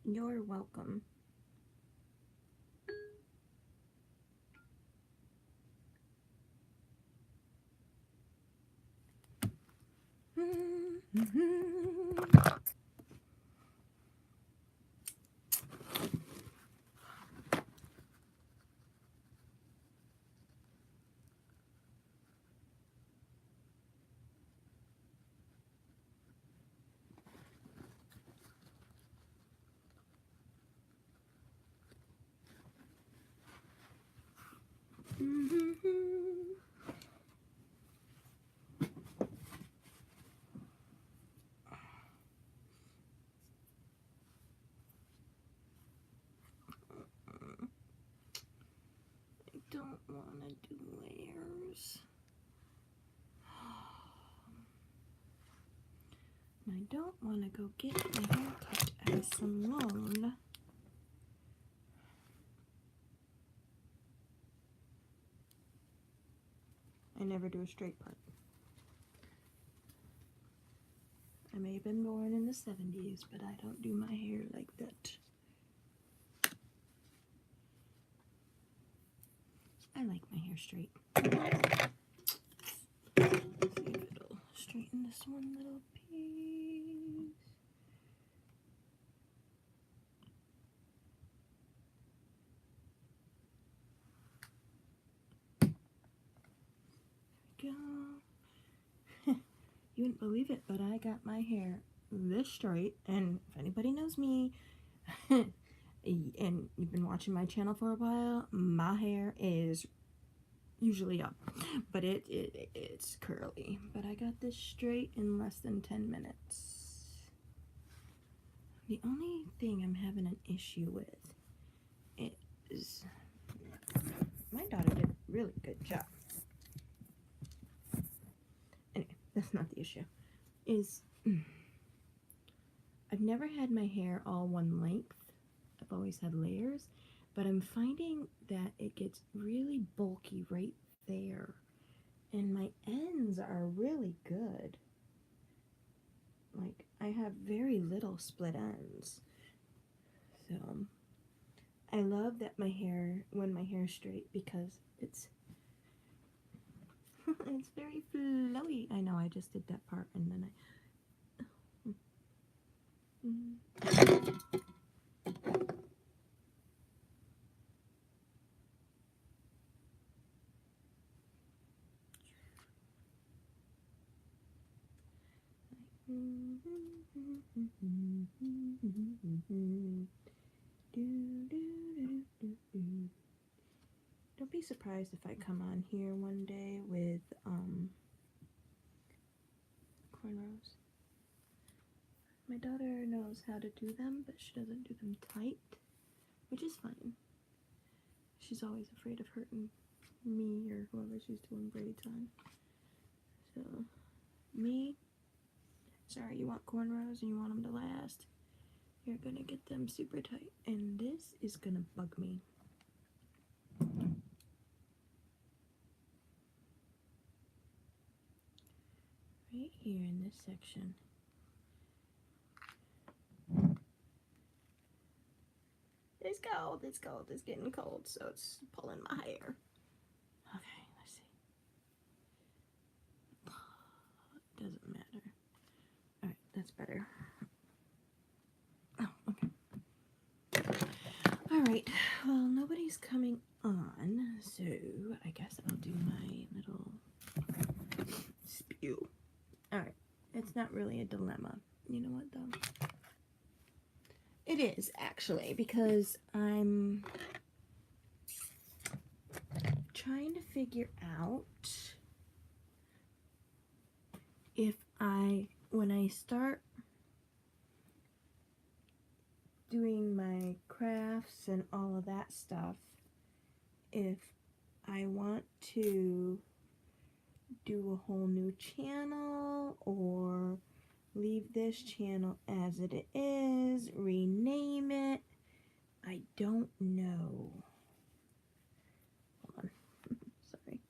You're welcome. I don't want to do layers. I don't want to go get my hair cut at a salon. I never do a straight part. I may have been born in the 70s, but I don't do my hair like that. I like my hair straight. Let's see if it'll straighten this one little piece. There we go. You wouldn't believe it, but I got my hair this straight, and if anybody knows me, and you've been watching my channel for a while, my hair is usually up, but it's curly. But I got this straight in less than 10 minutes. The only thing I'm having an issue with is my daughter did a really good job. Anyway, that's not the issue. I've never had my hair all one length. I've always had layers, but I'm finding that it gets really bulky right there, and my ends are really good. Like, I have very little split ends. So I love that when my hair's straight, because it's it's very flowy. I know I just did that part and then Don't be surprised if I come on here one day with cornrows. My daughter knows how to do them, but she doesn't do them tight, which is fine. She's always afraid of hurting me or whoever she's doing braids on. So, me, sorry, you want cornrows and you want them to last, you're gonna get them super tight, and this is gonna bug me. Right here in this section. It's cold, it's getting cold, so it's pulling my hair. Okay, let's see. Doesn't matter. Alright, that's better. Oh, okay. Alright, well, nobody's coming on, so I guess I'll do my little spew. Alright, it's not really a dilemma. You know what, though? It is, actually, because I'm trying to figure out if when I start doing my crafts and all of that stuff, if I want to do a whole new channel or leave this channel as it is, rename it. I don't know. Hold on. Sorry.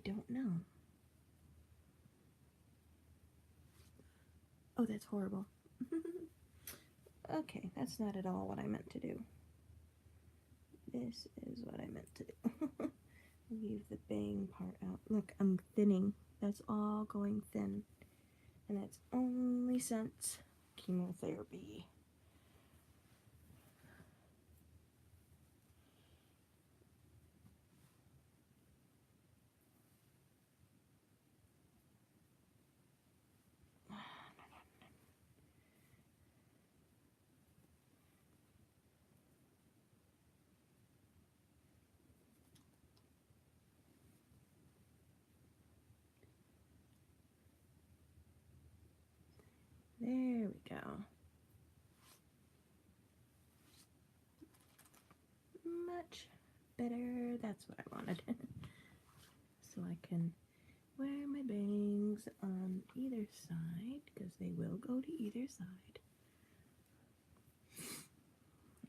don't know. Oh, that's horrible. Okay, that's not at all what I meant to do. This is what I meant to do. Leave the bang part out. Look, I'm thinning. That's all going thin. And that's only since chemotherapy. There we go. Much better. That's what I wanted. So I can wear my bangs on either side, because they will go to either side.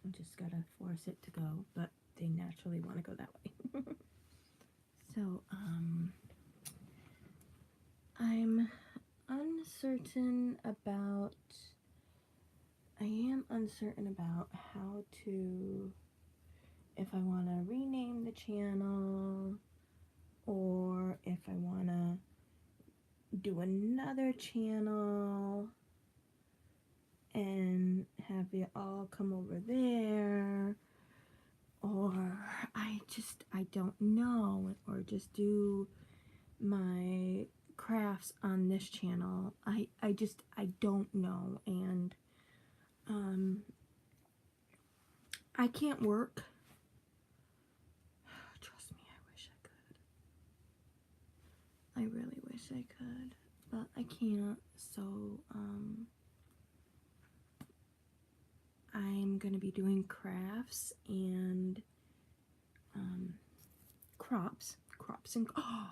I just gotta force it to go, but they naturally want to go that way. So, I'm uncertain about, I am uncertain about how to, if I want to rename the channel, or if I want to do another channel and have it all come over there, or I don't know, or just do my crafts on this channel. I don't know, and I can't work. Trust me, I wish I could. I really wish I could, but I can't. So I'm gonna be doing crafts and crops and oh,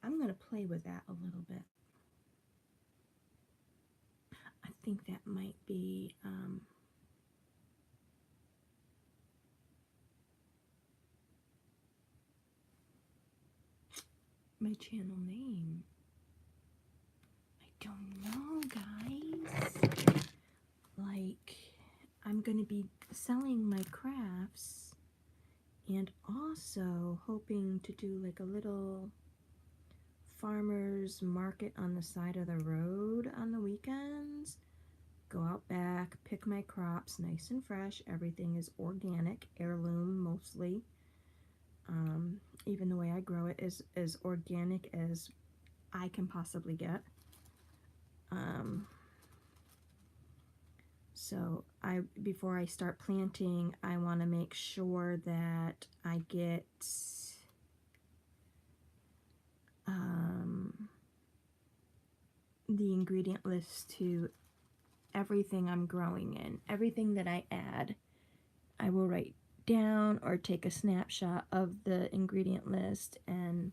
I'm gonna play with that a little bit. I think that might be my channel name. I don't know, guys. Like, I'm gonna be selling my crafts and also hoping to do like a little farmer's market on the side of the road on the weekends. Go out back, pick my crops nice and fresh. Everything is organic, heirloom mostly. Even the way I grow it is as organic as I can possibly get. So before I start planting, I want to make sure that I get the ingredient list to everything I'm growing in. Everything that I add, I will write down or take a snapshot of the ingredient list. And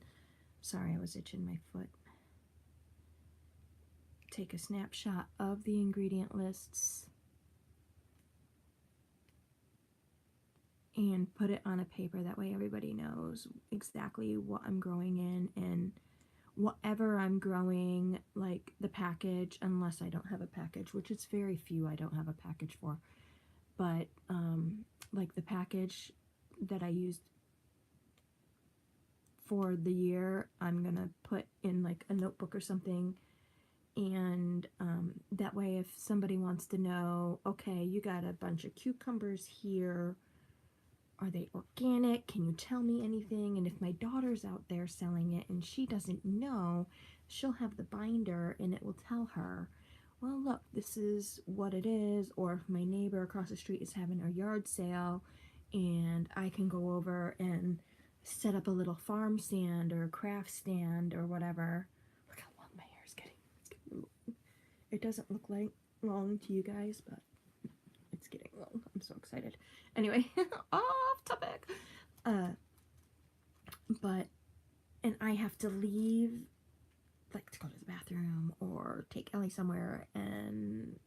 sorry, I was itching my foot. Take a snapshot of the ingredient lists and put it on a paper. That way everybody knows exactly what I'm growing in, and whatever I'm growing, like the package, unless I don't have a package, which is very few I don't have a package for, but like the package that I used for the year, I'm gonna put in like a notebook or something, and that way if somebody wants to know, okay, you got a bunch of cucumbers here, are they organic? Can you tell me anything? And if my daughter's out there selling it and she doesn't know, she'll have the binder and it will tell her, well, look, this is what it is. Or if my neighbor across the street is having a yard sale and I can go over and set up a little farm stand or a craft stand or whatever. Look how long my hair is getting. It's getting long. It doesn't look like long to you guys, but it's getting long. I'm so excited. Anyway, off topic. But, and I have to leave, like to go to the bathroom or take Ellie somewhere, and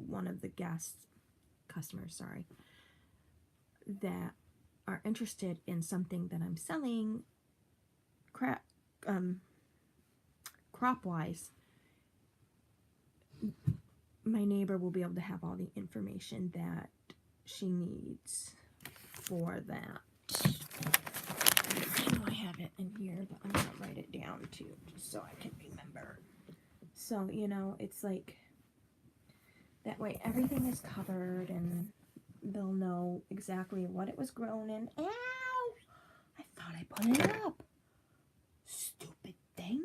one of the customers, sorry, that are interested in something that I'm selling crop-wise, my neighbor will be able to have all the information that she needs for that. I know I have it in here, but I'm going to write it down too, just so I can remember. So, you know, it's like, that way everything is covered and they'll know exactly what it was grown in. Ow! I thought I put it up. Stupid thing.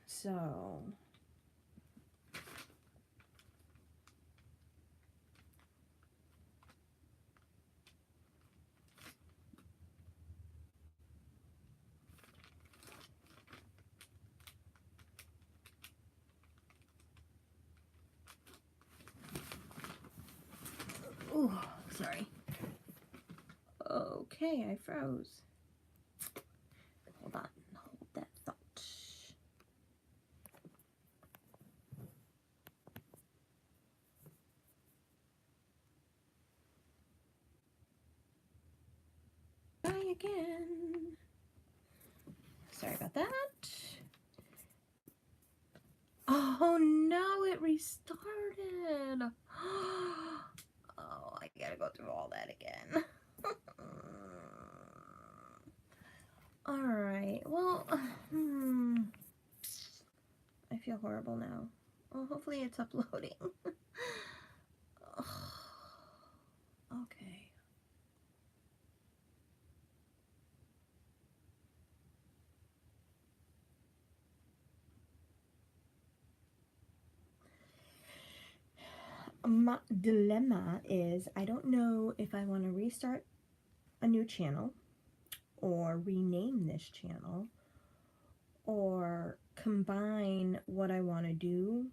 So ooh, sorry. Okay, I froze. Hold on, hold that thought. Try again. Sorry about that. Oh no, it restarted. Oh, I gotta go through all that again. Alright, well, I feel horrible now. Well, hopefully it's uploading. Okay. My dilemma is I don't know if I want to restart a new channel or rename this channel or combine what I want to do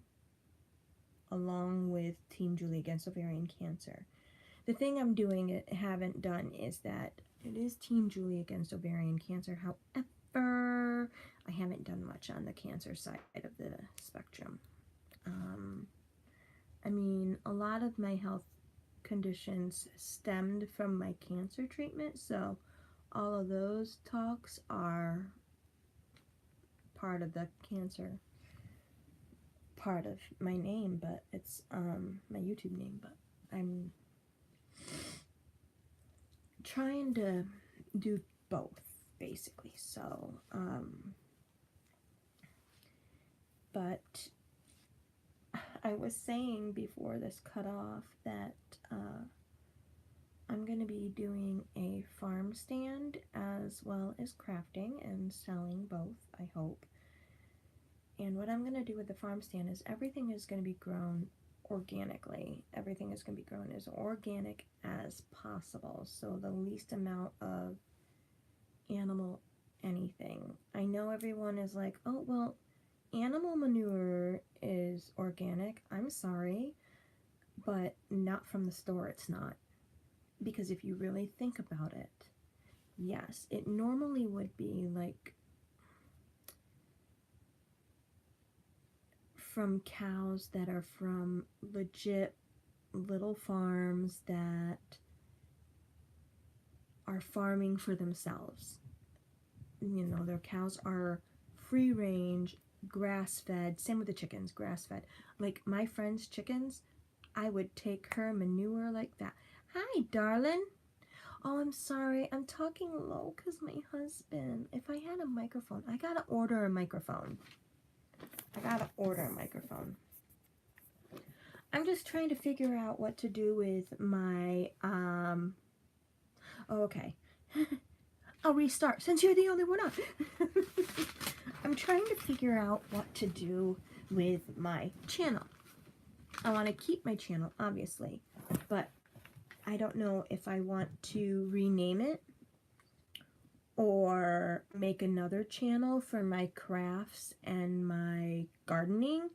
along with Team Julie Against Ovarian Cancer. The thing I'm doing, haven't done, is that it is Team Julie Against Ovarian Cancer. However, I haven't done much on the cancer side of the spectrum. I mean, a lot of my health conditions stemmed from my cancer treatment, so all of those talks are part of the cancer part of my name, but it's my YouTube name, but I'm trying to do both basically. So but I was saying before this cut off that I'm going to be doing a farm stand as well as crafting and selling both, I hope. And what I'm going to do with the farm stand is everything is going to be grown organically. Everything is going to be grown as organic as possible, so the least amount of animal anything. I know everyone is like, oh, well, animal manure is organic. I'm sorry, but not from the store, it's not. Because if you really think about it, yes, it normally would be like from cows that are from legit little farms that are farming for themselves. You know, their cows are free range, grass fed. Same with the chickens, grass fed. Like my friend's chickens, I would take her manure like that. Hi, darling. Oh, I'm sorry. I'm talking low because my husband, if I had a microphone, I gotta order a microphone. I'm just trying to figure out what to do with my, oh, okay. I'll restart since you're the only one up. I'm trying to figure out what to do with my channel. I want to keep my channel, obviously, but I don't know if I want to rename it or make another channel for my crafts and my gardening,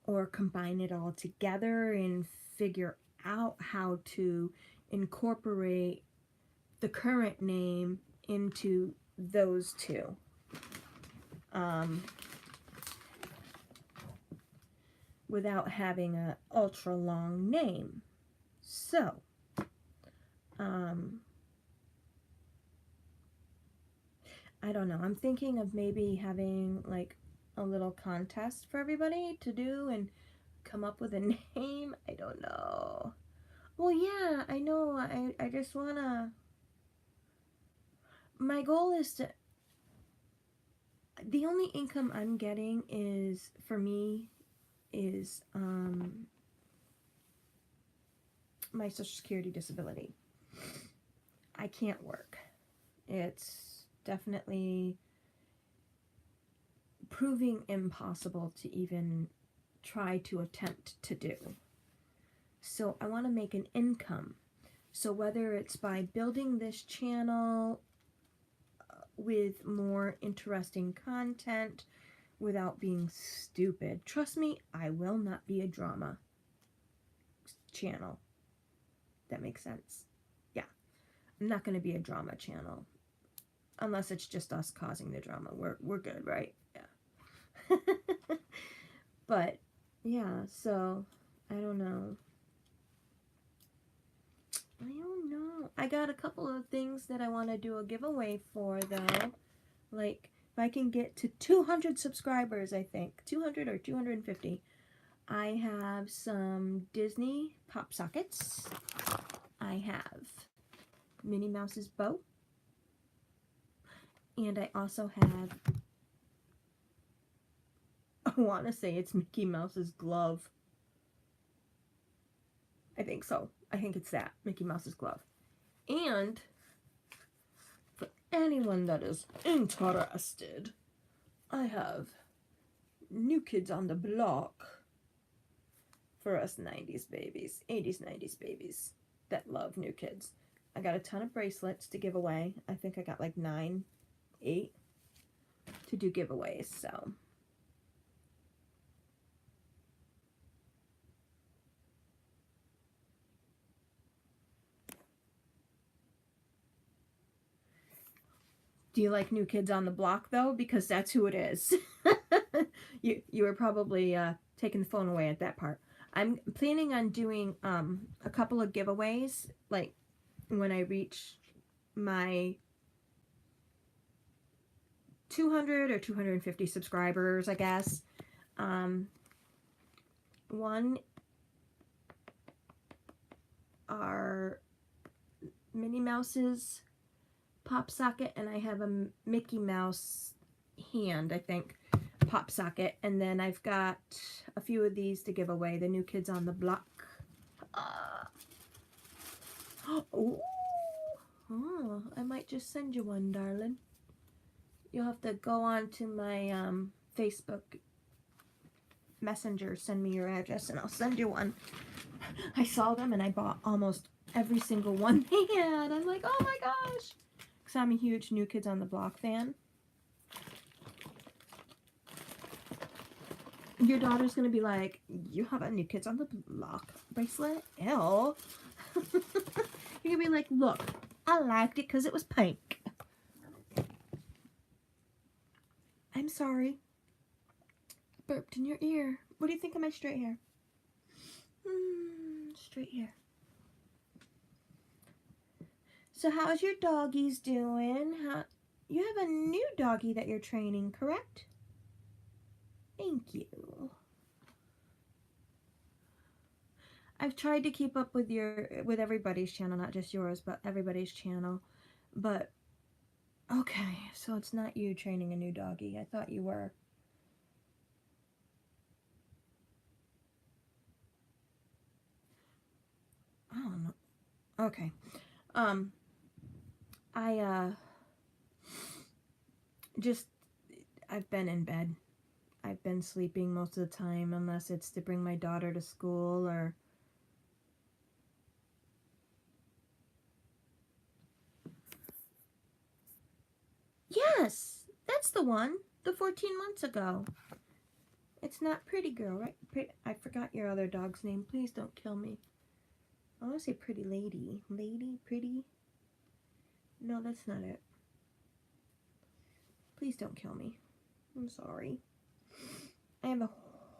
or combine it all together and figure out how to incorporate the current name into those two. without having a ultra long name. So, I don't know. I'm thinking of maybe having like a little contest for everybody to do and come up with a name. I don't know. Well, yeah, I know. I just wanna. My goal is to. The only income I'm getting is, for me, is my Social Security disability. I can't work. It's definitely proving impossible to even try to attempt to do. So I want to make an income. So whether it's by building this channel with more interesting content without being stupid. Trust me, I will not be a drama channel. That makes sense. Yeah. I'm not going to be a drama channel. Unless it's just us causing the drama. We're good, right? Yeah. But yeah, so I don't know. I got a couple of things that I want to do a giveaway for, though. Like, if I can get to 200 subscribers, I think. 200 or 250. I have some Disney pop sockets. I have Minnie Mouse's bow. And I also have, I want to say it's Mickey Mouse's glove. I think so. I think it's that, Mickey Mouse's glove. And for anyone that is interested, I have New Kids on the Block for us 90s babies, 80s, 90s babies that love New Kids. I got a ton of bracelets to give away. I think I got like 9, 8 to do giveaways, so. Do you like New Kids on the Block, though? Because that's who it is. You were probably taking the phone away at that part. I'm planning on doing a couple of giveaways, like when I reach my 200 or 250 subscribers, I guess. One are Minnie Mouse's pop socket, and I have a Mickey Mouse hand, I think, pop socket. And then I've got a few of these to give away, the New Kids on the Block. Oh, I might just send you one, darling. You'll have to go on to my Facebook Messenger, send me your address, and I'll send you one. I saw them and I bought almost every single one they had. I'm like, oh my gosh. Because I'm a huge New Kids on the Block fan. Your daughter's going to be like, you have a New Kids on the Block bracelet? Ew. You're going to be like, look, I liked it because it was pink. I'm sorry. Burped in your ear. What do you think of my straight hair? Straight hair. So how's your doggies doing? You have a new doggie that you're training, correct? Thank you. I've tried to keep up with everybody's channel, not just yours, but everybody's channel. But okay, so it's not you training a new doggie. I thought you were. I don't know. Okay. I've been in bed. I've been sleeping most of the time, unless it's to bring my daughter to school or... Yes! That's the one! The 14 months ago. It's not Pretty Girl, right? I forgot your other dog's name. Please don't kill me. I want to say Pretty Lady. Lady? Pretty? No, that's not it. Please don't kill me. I'm sorry. I have a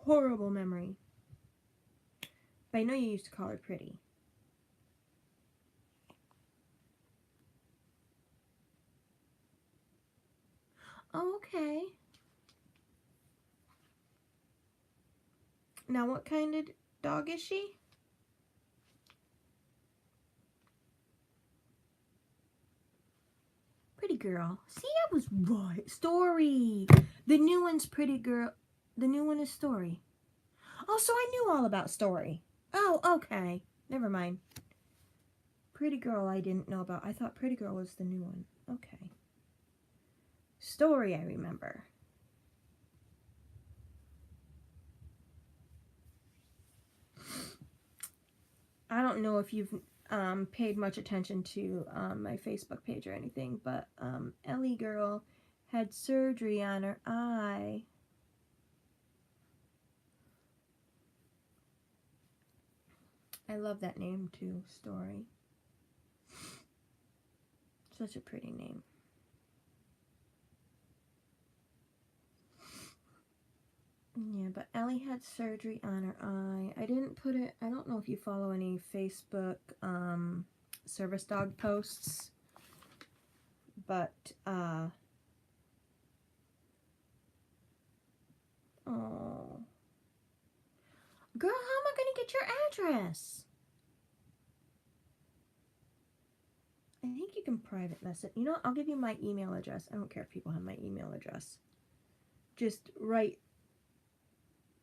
horrible memory. But I know you used to call her Pretty. Oh, okay. Now, what kind of dog is she? Pretty Girl. See, I was right. Story. The new one's Pretty Girl. The new one is Story. Oh, so I knew all about Story. Oh, okay. Never mind. Pretty Girl I didn't know about. I thought Pretty Girl was the new one. Okay. Story I remember. I don't know if you've paid much attention to my Facebook page or anything, but Ellie Girl had surgery on her eye. I love that name too, Story. Such a pretty name. Yeah, but Ellie had surgery on her eye. I didn't put it, I don't know if you follow any Facebook service dog posts, but oh. Girl, how am I going to get your address? I think you can private message. You know what? I'll give you my email address. I don't care if people have my email address. Just write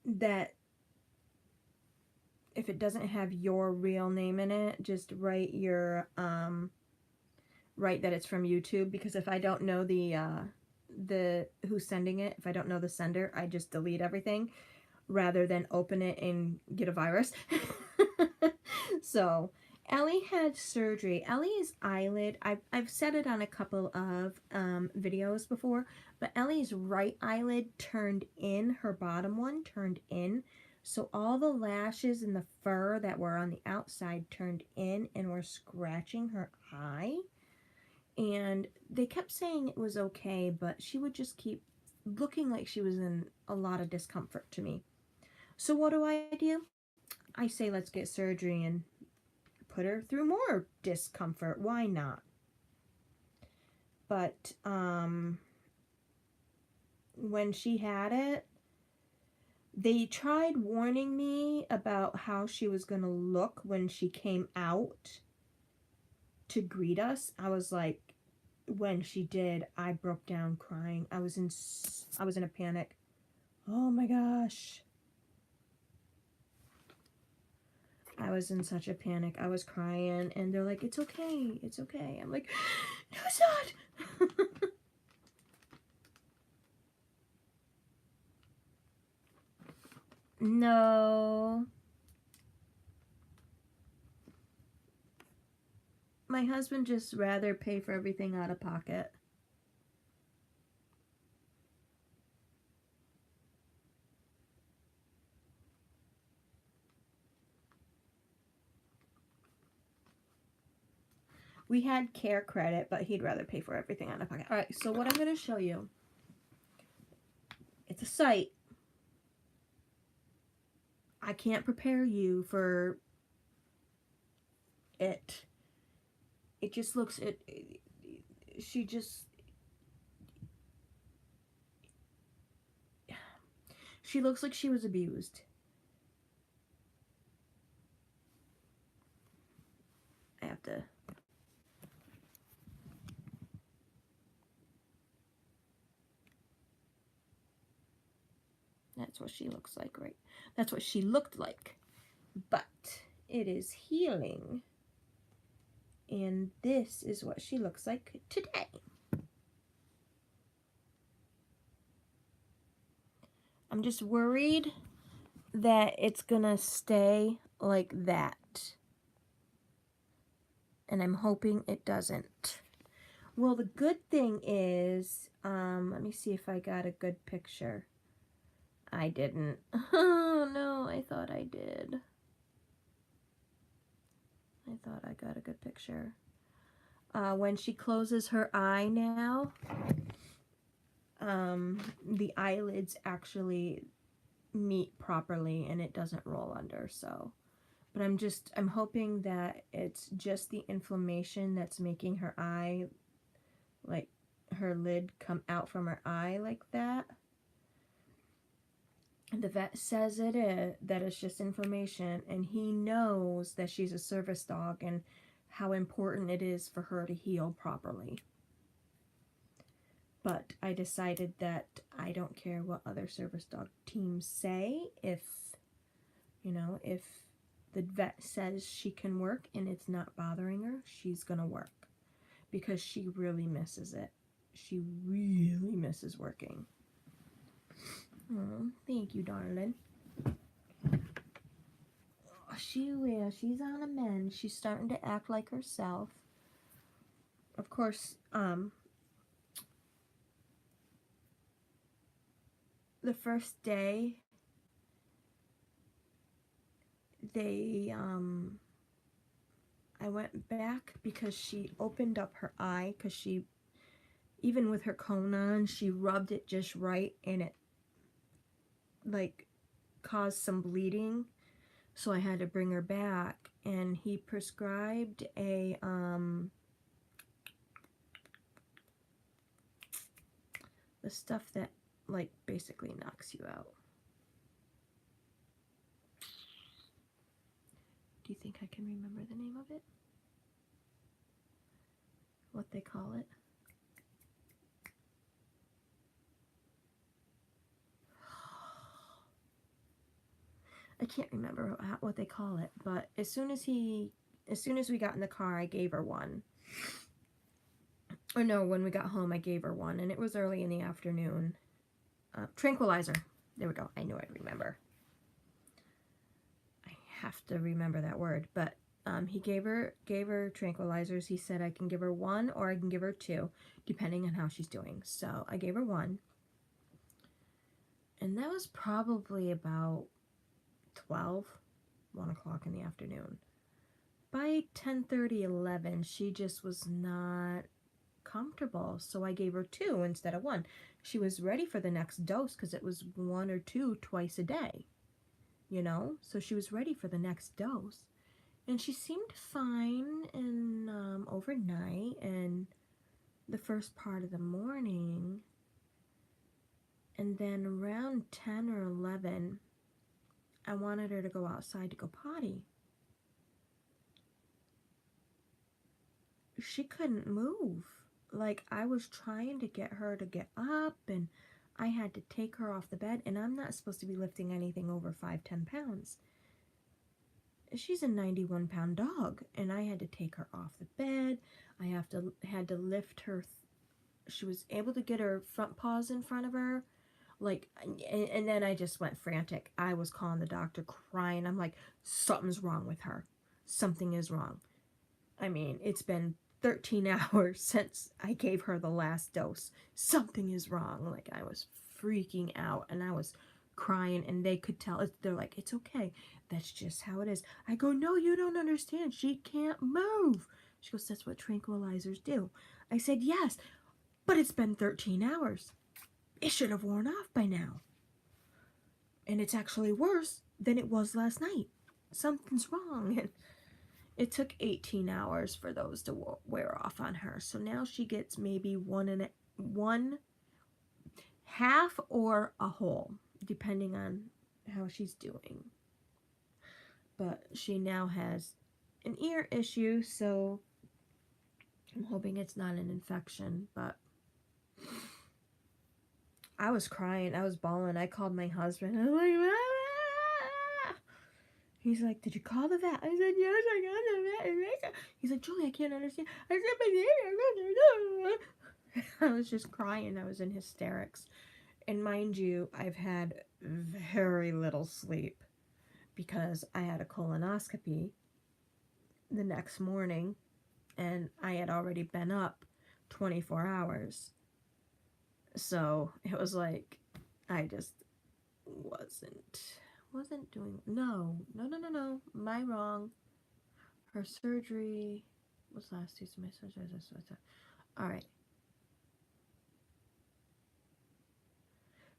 that. If it doesn't have your real name in it, just write your write that it's from YouTube, because if I don't know the who's sending it, if I don't know the sender, I just delete everything rather than open it and get a virus. So Ellie had surgery. Ellie's eyelid, I've said it on a couple of videos before, but Ellie's right eyelid turned in, her bottom one turned in. So all the lashes and the fur that were on the outside turned in and were scratching her eye. And they kept saying it was okay, but she would just keep looking like she was in a lot of discomfort to me. So what do? I say let's get surgery and put her through more discomfort. Why not? But when she had it, they tried warning me about how she was going to look when she came out to greet us. I was like, when she did, I broke down crying. I was in a panic. Oh my gosh. I was in such a panic. I was crying, and they're like, it's okay. It's okay. I'm like, no, it's not. No. My husband just rather pay for everything out of pocket. We had care credit, but he'd rather pay for everything out of pocket. All right, so what I'm going to show you, it's a site. I can't prepare you for it. It just looks, she looks like she was abused. I have to. That's what she looks like, right? That's what she looked like. But it is healing. And this is what she looks like today. I'm just worried that it's gonna stay like that. And I'm hoping it doesn't. Well, the good thing is, let me see if I got a good picture. I didn't. Oh no, I thought I did. I thought I got a good picture. When she closes her eye now, the eyelids actually meet properly and it doesn't roll under, so But I'm hoping that it's just the inflammation that's making her eye, like her lid come out from her eye like that. And the vet says that it's just inflammation, and he knows that she's a service dog and how important it is for her to heal properly. But I decided that I don't care what other service dog teams say. If, if the vet says she can work and it's not bothering her, she's gonna work. Because she really misses it. She really misses working. Oh, thank you, darling. She will. She's on a mend. She's starting to act like herself. Of course, the first day, I went back because she opened up her eye, because she, even with her cone on, she rubbed it just right, and it, like, caused some bleeding. So I had to bring her back, and he prescribed a, the stuff that, like, basically knocks you out. Do you think I can remember the name of it? What they call it? I can't remember what they call it, but as soon as we got in the car, I gave her one. Or no, when we got home, I gave her one, and it was early in the afternoon. Tranquilizer. There we go. I knew I'd remember. I have to remember that word, but he gave her tranquilizers. He said I can give her one or I can give her two, depending on how she's doing. So I gave her one, and that was probably about 1 o'clock in the afternoon. By 10:30, 11, she just was not comfortable, so I gave her two instead of one. She was ready for the next dose because it was 1 or 2 twice a day, so she was ready for the next dose, and she seemed fine and overnight and the first part of the morning, and then around 10 or 11 I wanted her to go outside to go potty. She couldn't move. Like, I was trying to get her to get up, and I had to take her off the bed, and I'm not supposed to be lifting anything over 5-10 pounds. She's a 91-pound dog, and I had to take her off the bed. I had to lift her. She was able to get her front paws in front of her, like, and then I just went frantic. I was calling the doctor, crying. I'm like, something's wrong with her. Something is wrong. I mean, it's been 13 hours since I gave her the last dose. Something is wrong. Like, I was freaking out, and I was crying, and they could tell. They're like, it's okay. That's just how it is. I go, no, you don't understand. She can't move. She goes, that's what tranquilizers do. I said, yes, but it's been 13 hours. It should have worn off by now. And it's actually worse than it was last night. Something's wrong. And it took 18 hours for those to wear off on her. So now she gets maybe one half or a whole, depending on how she's doing. But she now has an ear issue, so I'm hoping it's not an infection. But I was crying. I was bawling. I called my husband. I'm like, ah! He's like, did you call the vet? I said, yes, I got the vet. He's like, Julie, I can't understand. I said, I was just crying. I was in hysterics. And mind you, I've had very little sleep because I had a colonoscopy the next morning, and I had already been up 24 hours. So it was like, I just wasn't doing, no, my wrong. Her surgery was last Tuesday, my surgery, all right.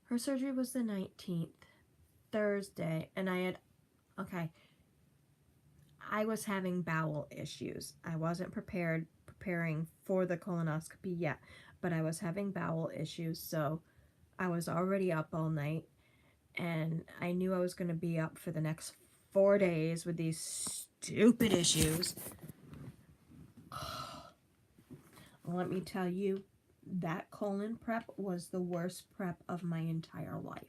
Her surgery was the 19th, Thursday, and I had, okay, I was having bowel issues. I wasn't preparing for the colonoscopy yet, but I was having bowel issues, so I was already up all night, and I knew I was going to be up for the next 4 days with these stupid issues. Let me tell you, that colon prep was the worst prep of my entire life.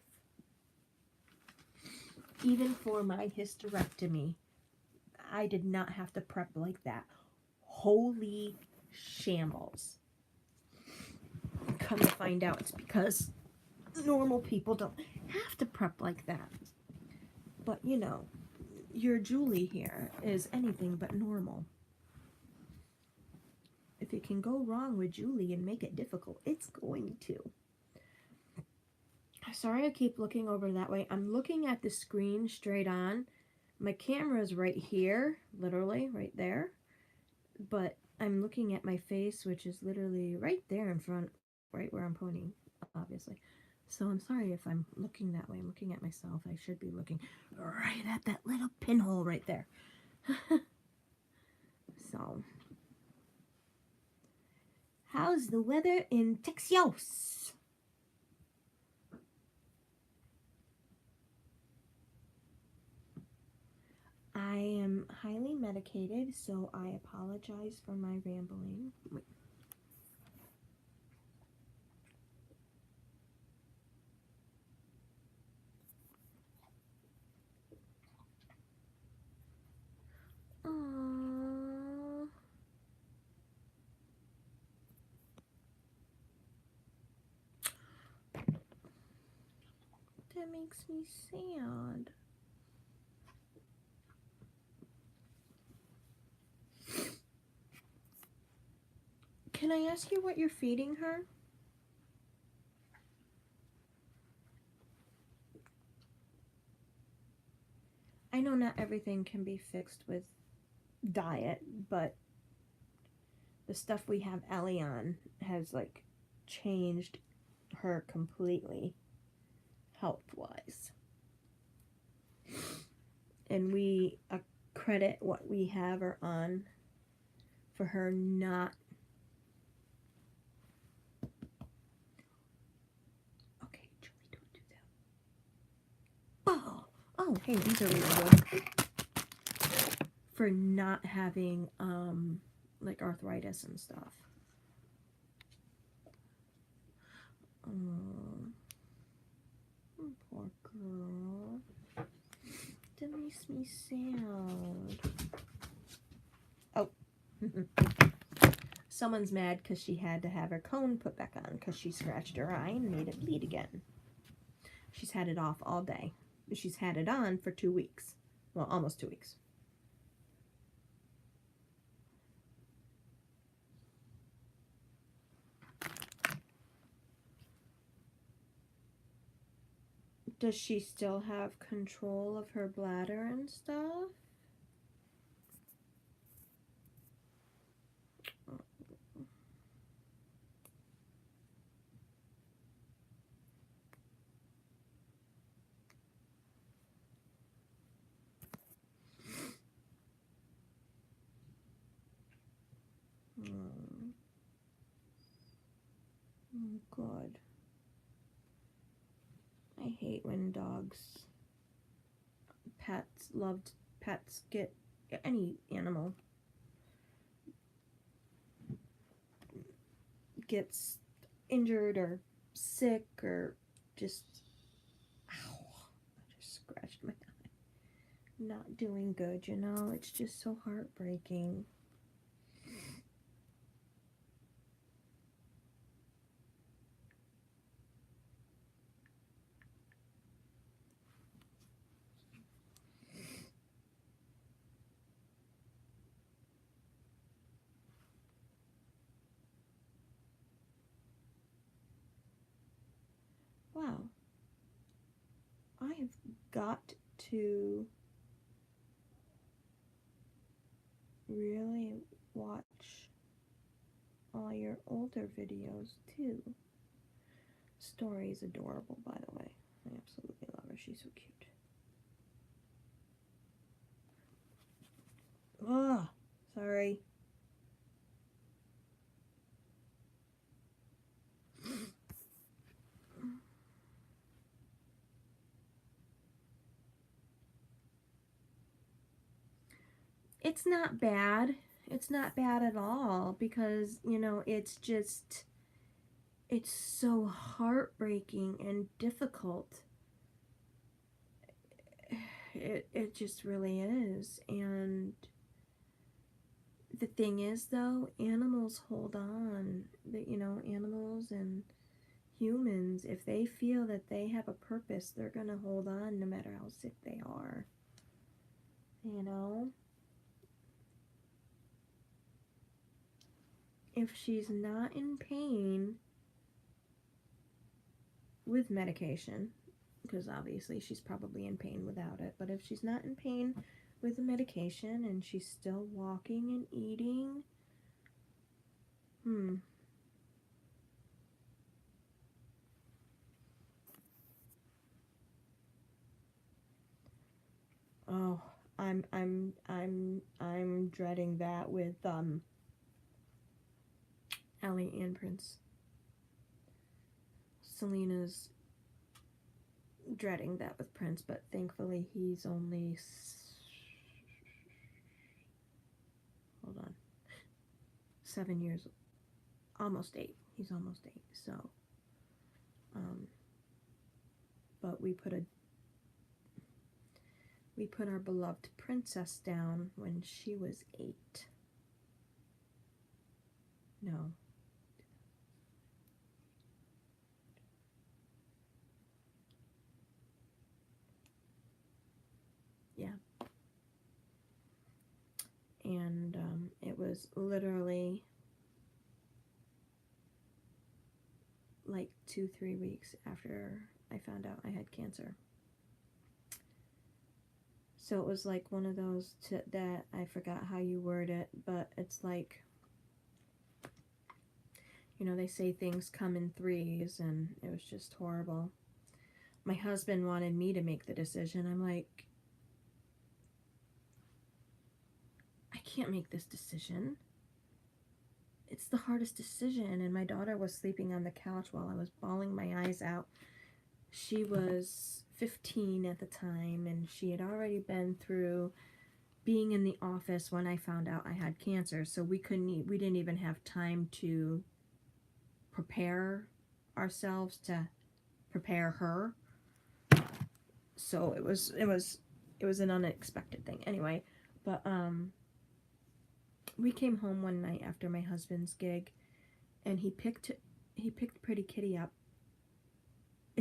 Even for my hysterectomy, I did not have to prep like that. Holy shambles. Come to find out, it's because normal people don't have to prep like that. But, you know, your Julie here is anything but normal. If it can go wrong with Julie and make it difficult, it's going to. Sorry I keep looking over that way. I'm looking at the screen straight on. My camera is right here, literally right there. But I'm looking at my face, which is literally right there in front, right where I'm pointing, obviously. So I'm sorry if I'm looking that way. I'm looking at myself. I should be looking right at that little pinhole right there. So, how's the weather in Texas? I am highly medicated, so I apologize for my rambling. Wait. Aww. That makes me sad. Can I ask you what you're feeding her? I know not everything can be fixed with diet, but the stuff we have Ellie on has like changed her completely health-wise. And we credit what we have her on for her not. Okay, Julie, don't do that. Oh, hey, these are really good. For not having like arthritis and stuff. Poor girl. That makes me sad. Oh. Someone's mad because she had to have her cone put back on because she scratched her eye and made it bleed again. She's had it off all day. She's had it on for 2 weeks. Well, almost 2 weeks. Does she still have control of her bladder and stuff? Oh, God. I hate when loved pets get, any animal gets injured or sick or just, ow, I just scratched my eye. Not doing good, you know? It's just so heartbreaking. Wow. I have got to really watch all your older videos too. Story is adorable, by the way. I absolutely love her. She's so cute. sorry. It's not bad. It's not bad at all because, you know, it's so heartbreaking and difficult. It just really is. And the thing is, though, animals hold on. That, you know, animals and humans, if they feel that they have a purpose, they're gonna hold on no matter how sick they are. You know? If she's not in pain with medication, because obviously she's probably in pain without it, but if she's not in pain with the medication and she's still walking and eating, oh, I'm dreading that with Ellie and Prince. Selena's dreading that with Prince, but thankfully he's only 7 years, almost 8. He's almost 8. So, but we put our beloved princess down when she was 8. No. Yeah. And it was literally like 2-3 weeks after I found out I had cancer. So it was like one of those that I forgot how you word it, but it's like, you know, they say things come in threes, and it was just horrible. My husband wanted me to make the decision. I'm like, I can't make this decision. It's the hardest decision. And my daughter was sleeping on the couch while I was bawling my eyes out. She was 15 at the time, and she had already been through being in the office when I found out I had cancer. So we didn't even have time to prepare ourselves to prepare her. So it was an unexpected thing. Anyway, but we came home one night after my husband's gig, and he picked Pretty Kitty up.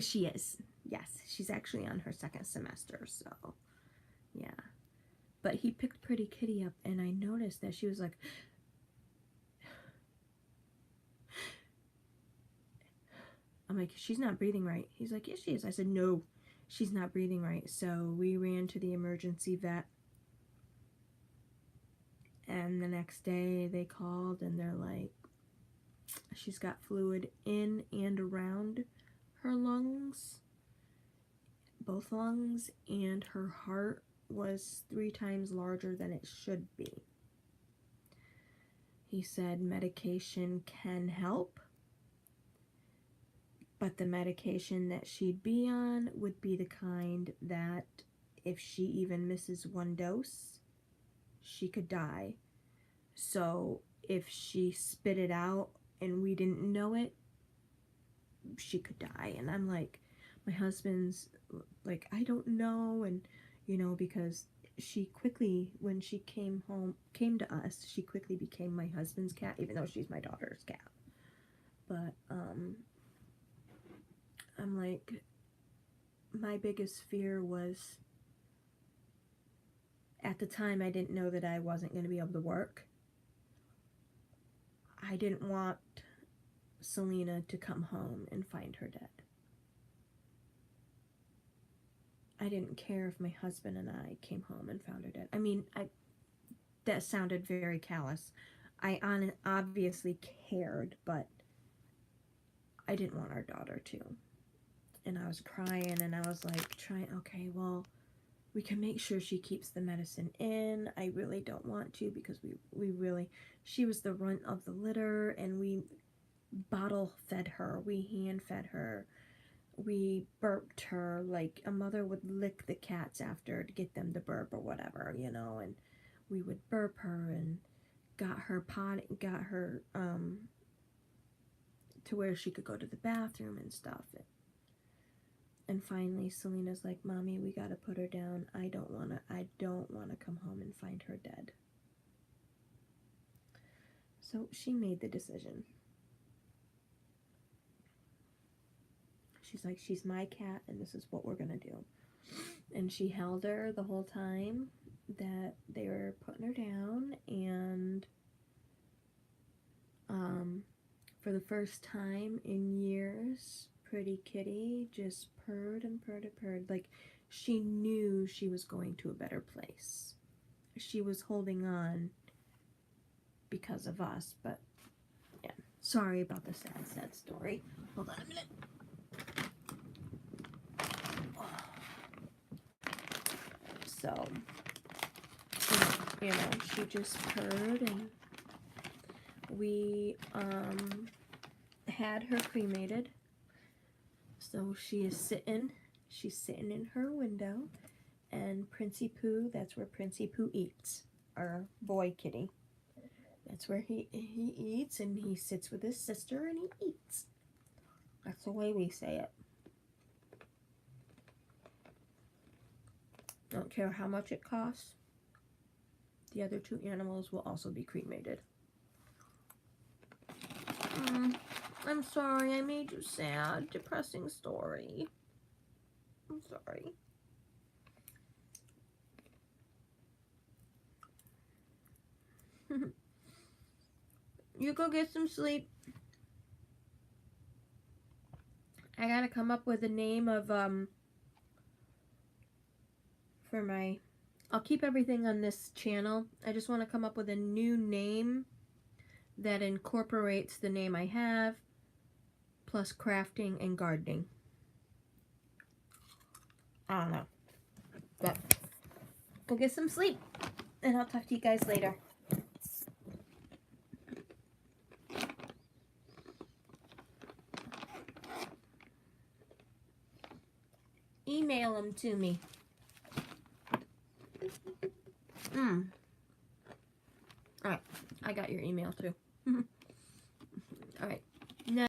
She is. Yes, she's actually on her 2nd semester, so yeah. But he picked Pretty Kitty up, and I noticed that she was like, I'm like, she's not breathing right. He's like, yes, she is. I said, no, she's not breathing right. So we ran to the emergency vet. And the next day they called, and they're like, she's got fluid in and around her lungs, both lungs, and her heart was 3 times larger than it should be. He said medication can help, but the medication that she'd be on would be the kind that if she even misses 1 dose, she could die. So if she spit it out and we didn't know it, she could die. And I'm like, my husband's like, I don't know. And, you know, because she quickly, when she came to us, she quickly became my husband's cat, even though she's my daughter's cat. But, I'm like, my biggest fear was, at the time, I didn't know that I wasn't going to be able to work. I didn't want Selena to come home and find her dead. I didn't care if my husband and I came home and found her dead. I mean, that sounded very callous. I obviously cared, but I didn't want our daughter to. And I was crying, and I was like, okay, well, we can make sure she keeps the medicine in. I really don't want to because we really, she was the runt of the litter, and we bottle fed her, we hand fed her, we burped her. Like a mother would lick the cats after to get them to burp or whatever, you know, and we would burp her and got her to where she could go to the bathroom and stuff. And finally Selena's like, Mommy, we gotta put her down. I don't wanna come home and find her dead. So she made the decision. She's like, she's my cat and this is what we're gonna do. And she held her the whole time that they were putting her down, and for the first time in years, Pretty Kitty just purred and purred and purred. Like, she knew she was going to a better place. She was holding on because of us, but yeah. Sorry about the sad story. Hold on a minute. So, you know, she just purred, and we had her cremated. So she's sitting in her window, and Princey Pooh, that's where Princey Pooh eats, our boy kitty. That's where he eats, and he sits with his sister and he eats. That's the way we say it. Don't care how much it costs. The other two animals will also be cremated. I'm sorry I made you sad. Depressing story. I'm sorry. You go get some sleep. I gotta come up with a name of, for my, I'll keep everything on this channel. I just want to come up with a new name that incorporates the name I have, plus crafting and gardening. I don't know. But go get some sleep, and I'll talk to you guys later. Email them to me. Alright, I got your email too.